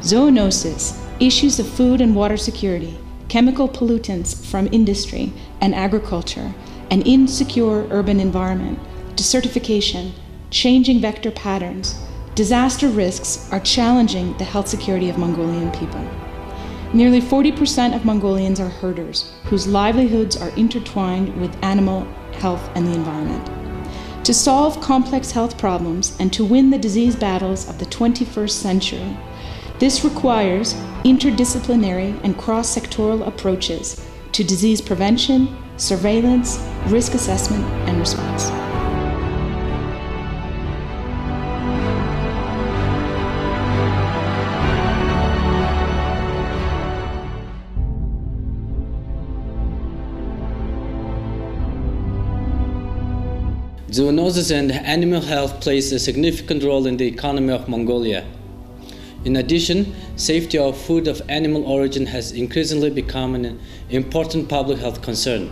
Zoonoses, issues of food and water security, chemical pollutants from industry and agriculture, an insecure urban environment, desertification, changing vector patterns, disaster risks are challenging the health security of Mongolian people. Nearly 40% of Mongolians are herders, whose livelihoods are intertwined with animal health and the environment. To solve complex health problems and to win the disease battles of the 21st century, this requires interdisciplinary and cross-sectoral approaches to disease prevention, surveillance, risk assessment, and response. Zoonoses and animal health plays a significant role in the economy of Mongolia. In addition, safety of food of animal origin has increasingly become an important public health concern.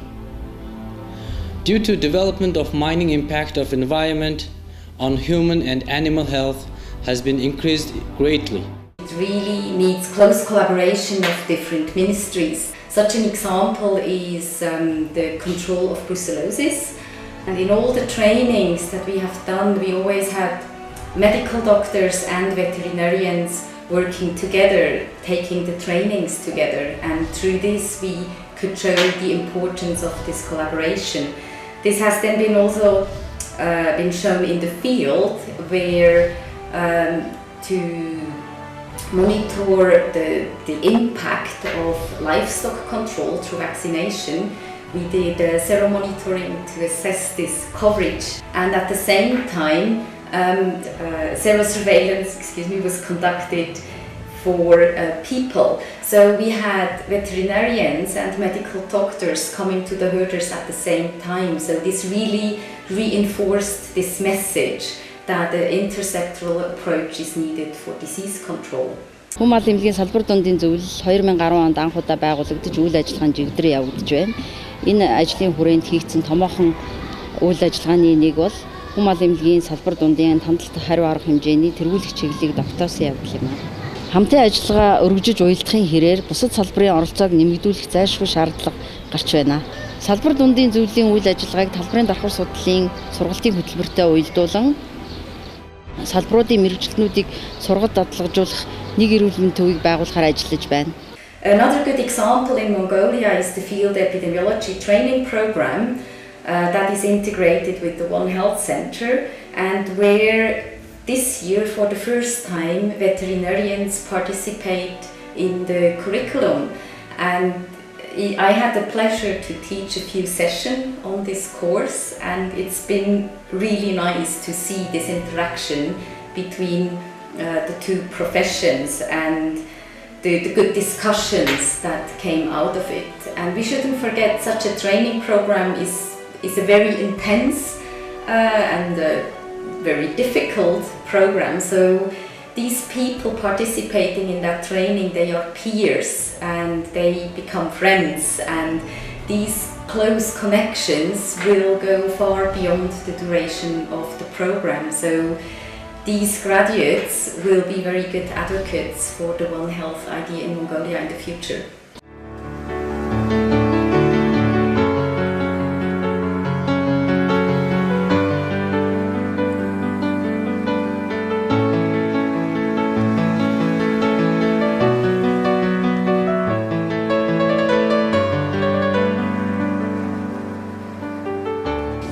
Due to development of mining, impact of environment on human and animal health has been increased greatly. It really needs close collaboration of different ministries. Such an example is the control of brucellosis. And in all the trainings that we have done, we always had medical doctors and veterinarians working together, taking the trainings together. And through this, we could show the importance of this collaboration. This has then been also been shown in the field, where to monitor the impact of livestock control through vaccination, we did seromonitoring to assess this coverage, and at the same time serosurveillance was conducted for people. So we had veterinarians and medical doctors coming to the herders at the same time. So this really reinforced this message that the intersectoral approach is needed for disease control. Хүн мал эмнэлгийн салбар дундын зөвлөл 2010 онд анх удаа байгуулагдаж үйл ажиллагааны жигдрээ явагдаж байна. Энэ ажлын хүрээнд хийгдсэн томоохон үйл ажиллагааны нэг бол хүн мал эмнэлгийн салбар дундын хандлт хариу арга хэмжээний тэргүүлэх чиглэлийг давтаасан явдал юм. Хамтын ажиллагаа өргөжөж уялдахын хэрээр бусад салбарын оролцоог нэмэгдүүлэх зайлшгүй шаардлага гарч байна. Салбар дундын зөвлөлийн үйл ажиллагааг талбарын давхар судлалын сургалтын хөтөлбөртэй уялдуулан салбаруудын мэргэжилтнүүдийг сургалт дадлагжуулах нэг эрүүл мэндийн төвийг байгуулахаар ажиллаж байна. Another good example in Mongolia is the field epidemiology training program that is integrated with the One Health Center, and where this year for the first time veterinarians participate in the curriculum. And I had the pleasure to teach a few sessions on this course, and it's been really nice to see this interaction between the two professions and the good discussions that came out of it. And we shouldn't forget, such a training program is a very intense and very difficult program. So these people participating in that training, they are peers and they become friends, and these close connections will go far beyond the duration of the program. So these graduates will be very good advocates for the One Health idea in Mongolia in the future.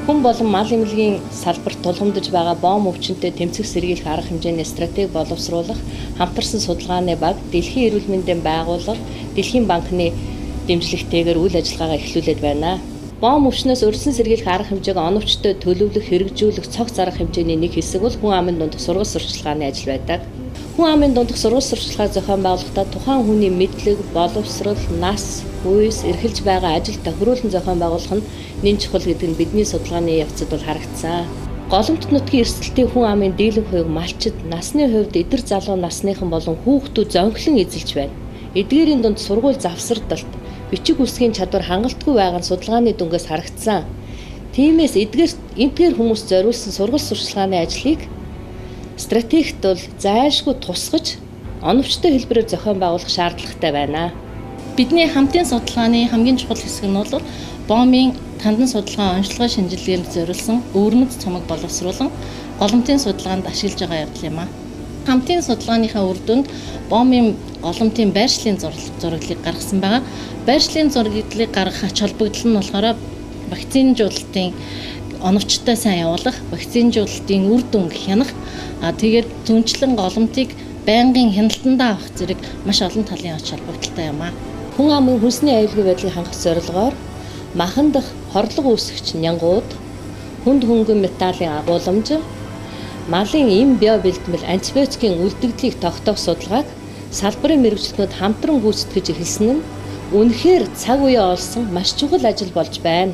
Хүн болон мал эмнэлгийн салбарт тулгамдж байгаа боом өвчнөд тэмцэх сэргийлэх арга хэмжээний стратеги боловсруулах хамтарсан судалгааны баг Дэлхийн эрүүл мэндийн байгууллага Дэлхийн банкны дэмжлэгтэйгээр үйл ажиллагаагаа эхлүүлээд байна. Боом өвчнөөс өрсөн сэргийлэх арга хэмжээг оновчтой төлөвлөх, хэрэгжүүлэх цогц арга хэмжээний нэг хэсэг бол хүн амын дундх сургалт сурталчилгааны ажил байдаг. Хүн амын дундх сургалт сурталчилгаа зохион байгуулахдаа тухайн хүний мэдлэг, боловсрол, нас, хүйс, эрхэлж байгаа ажил тохируулан зохион байгуулах нь нэн чухал гэдэг нь бидний судалгааны явцад бол харагдсан. Голомт нутгийн эрсдэлтийн хүн амын дийлэнх хувийг малчид, насны хувьд эдэр залуу насныхан болон хүүхдүүд зөнхлөн эзэлж байна. Эдгээрийн дунд сургууль завсардалт, бичиг үсгийн чадвар хангалтгүй байгаа нь судалгааны дүнгээс харагдсан. Тиймээс эдгээр хүмүүс зориулсан сургалт сурталчилгааны ажлыг стратегт бол зайлшгүй тусгаж оновчтой хэлбэрээр зохион байгуулах шаардлагатай байна. Бидний хамтын судалгааны хамгийн чухал хэсэг нь бол боомын тандан судалгаа онцлогоо шинжилгээнд зориулсан өвөрмөц цомог боловсруулан голомтын судалгаанд ашиглаж байгаа явдал юм а. Хамтын судалгааныхаа үр дүнд боомын голомтын байршлын зураглалыг гаргасан байгаа. Байршлын зураглалыг гаргах ач холбогдол нь болохоор вакцинжуулалтын оновчтой сайн явуулах, вакцинжуулалтын үр дүн хянах, тэгээд түнчлэн голомтыг байнгын хяналтандаа авах зэрэг маш олон талын ач холбогдолтой юм а. Хүн амын хүнсний аюулгүй байдлыг хангах зорилгоор махан дах хорлого үүсгэгч нянгууд, хүнд хөнгөн металлын агуулмж, малын эм био бэлтгэл антибиотикийн үлдэгдлийг тогтоох судалгааг салбарын мэргэжилтнүүд хамтран гүйцэтгэж эхэлсэн нь үнэхээр цаг үе олсон маш чухал ажил болж байна.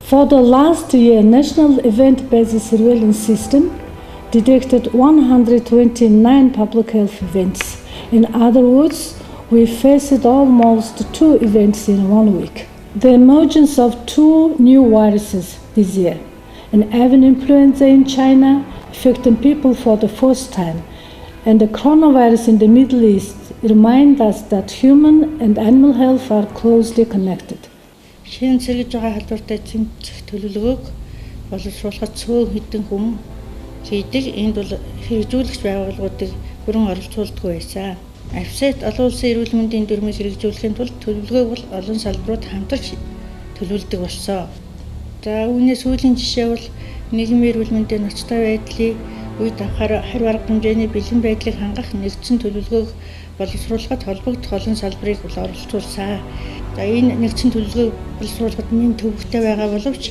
For the last year, National Event-Based Surveillance System detected 129 public health events. In other words, we faced almost 2 events in 1 week. The emergence of 2 new viruses this year, an avian influenza in China affecting people for the first time, and the coronavirus in the Middle East remind us that human and animal health are closely connected. Шинэ сэргэж байгаа халдвартай тэмцэх төлөвлөгөөг боловсруулахад цөөн хэдэн хүн хийдэг. Энд бол хэрэгжүүлэгч байгууллагуудыг бүрэн оролцуулдаггүй байсан. Авсет олон улсын эрүүл мэндийн дүрмийг хэрэгжүүлэхийн тулд төлөвлөгөөг бол олон салбарууд хамтарч төлөвлөдөг болсон. За үүнээс сүүлийн жишээ бол нийгмийн эрүүл мэндийн ноцтой байдлыг үед авахаар харь арга хэмжээний бэлэн байдлыг хангах нэгдсэн төлөвлөгөөг боловсруулахад холбогдох олон салбарыг оролцуулсан. За энэ нэгдсэн төлөвлөгөөг боловсруулахад нэм төвөгтэй байгаа боловч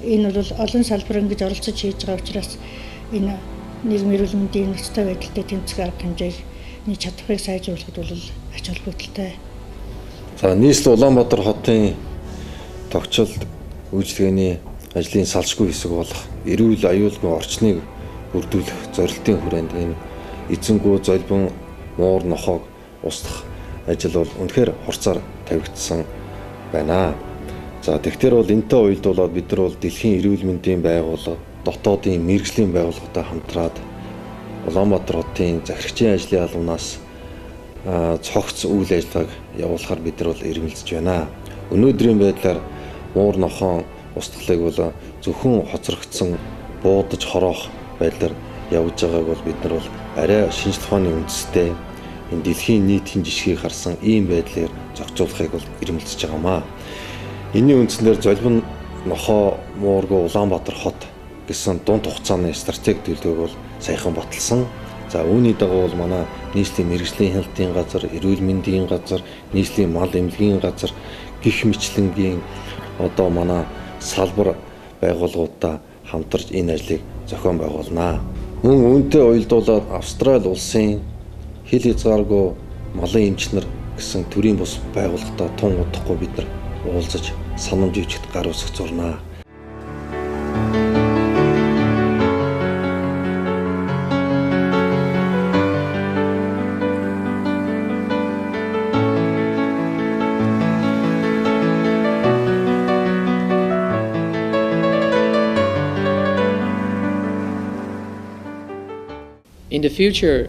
энэ бол олон салбар ингэж оролцож хийж байгаа учраас энэ нийгмийн эрүүл мэндийн ноцтой байдалтай тэмцэх арга хэмжээг нэг чадварыг сайжруулахад бол ач холбогдолтой. За нийслэл Улаанбаатар хотын тогтцолд үйлчлэгээний ажлын салшгүй хэсэг болох эрүүл аюулгүй орчныг бүрдүүлэх зорилтын хүрээнд энэ эзэнгүү золбон муур нохоог устгах ажил бол үнэхээр хурцаар тавигдсан байна. За тэгэхээр бол энэтэй уялдуулаад бид нар бол дэлхийн эрүүл мэндийн байгууллага, дотоодын мэрэгжлийн байгууллагатай хамтраад Улаанбаатар хотын захирагчийн ажлын албанаас цогц үйл ажиллагааг явуулахаар бид нар бол эрмэлзэж байна. Өнөөдрийн байдлаар муур нохоон устгалыг бол зөвхөн хоцрогдсон буудаж хороох байдлаар явж байгааг бол бид нар бол арай шинжлэх ухааны үндэстэй энэ дэлхийн нийтийн жишгийг харсан ийм байдлаар зохицуулахыг бол эрмэлзэж байгаамаа. Энийн үндснээр золбон нохоо муургүй Улаанбаатар хот гэсэн дунд хугацааны стратеги төлөвлөгөөг бол саяхан баталсан. За үүний дагуу бол манай нийслэлийн мэрэгжлийн хяналтын газар, эрүүл мэндийн газар, нийслэлийн мал эмнэлгийн газар гэх мэтлэнгийн одоо манай салбар байгууллагуудаа хамтарч энэ ажлыг зохион байгуулнаа. Мөн үүнтэй уялдуулаад Австрали улсын хил хязгааргүй малын эмчнэр гэсэн төрийн бус байгууллагатай тун удахгүй бид нар уулзаж санамж ивчгэд гар үсэх зурнаа. In the future,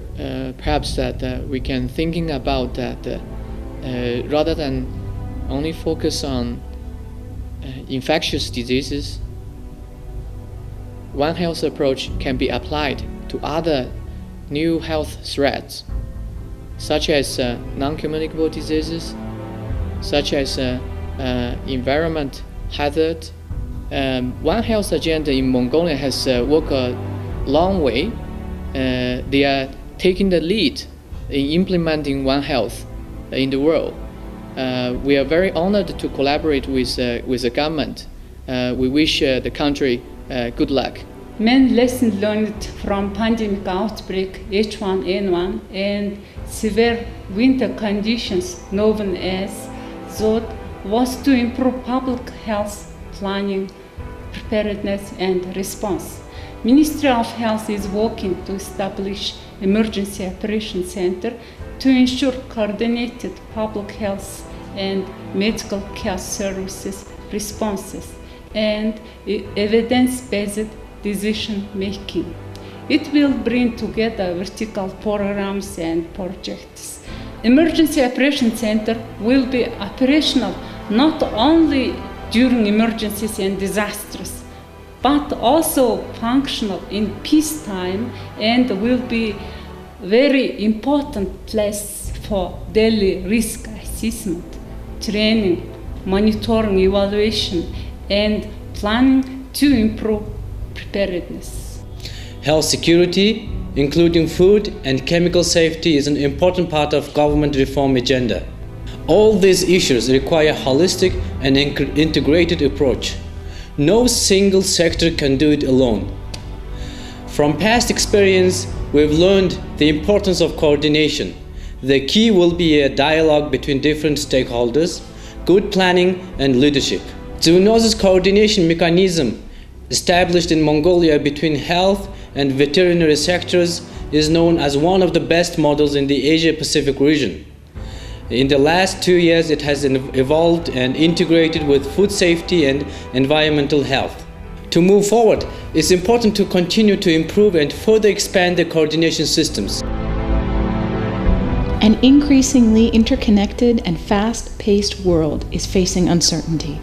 perhaps that we can thinking about that rather than only focus on infectious diseases, One Health approach can be applied to other new health threats, such as non-communicable diseases, such as environment hazard. One Health agenda in Mongolia has walked a long way. They are taking the lead in implementing One Health in the world. We are very honored to collaborate with the government. We wish the country good luck. Main lesson learned from pandemic outbreak H1N1 and severe winter conditions known as ZOT was to improve public health planning, preparedness and response. Ministry of Health is working to establish Emergency Operations Center to ensure coordinated public health and medical care services responses and evidence-based decision making. It will bring together vertical programs and projects. Emergency Operations Center will be operational not only during emergencies and disasters, but also functional in peacetime and will be very important place for daily risk assessment, training, monitoring, evaluation, and planning to improve preparedness. Health security, including food and chemical safety, is an important part of government reform agenda. All these issues require a holistic and integrated approach. No single sector can do it alone. From past experience, we've learned the importance of coordination. The key will be a dialogue between different stakeholders, good planning, and leadership. Zoonoses coordination mechanism established in Mongolia between health and veterinary sectors is known as one of the best models in the Asia-Pacific region. In the last 2 years, it has evolved and integrated with food safety and environmental health. To move forward, it's important to continue to improve and further expand the coordination systems. An increasingly interconnected and fast-paced world is facing uncertainty.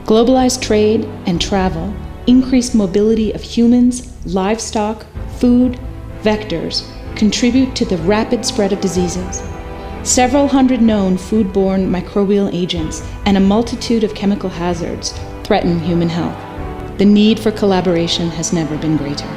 Globalized trade and travel, increased mobility of humans, livestock, food, vectors contribute to the rapid spread of diseases. Several hundred known foodborne microbial agents and a multitude of chemical hazards threaten human health. The need for collaboration has never been greater.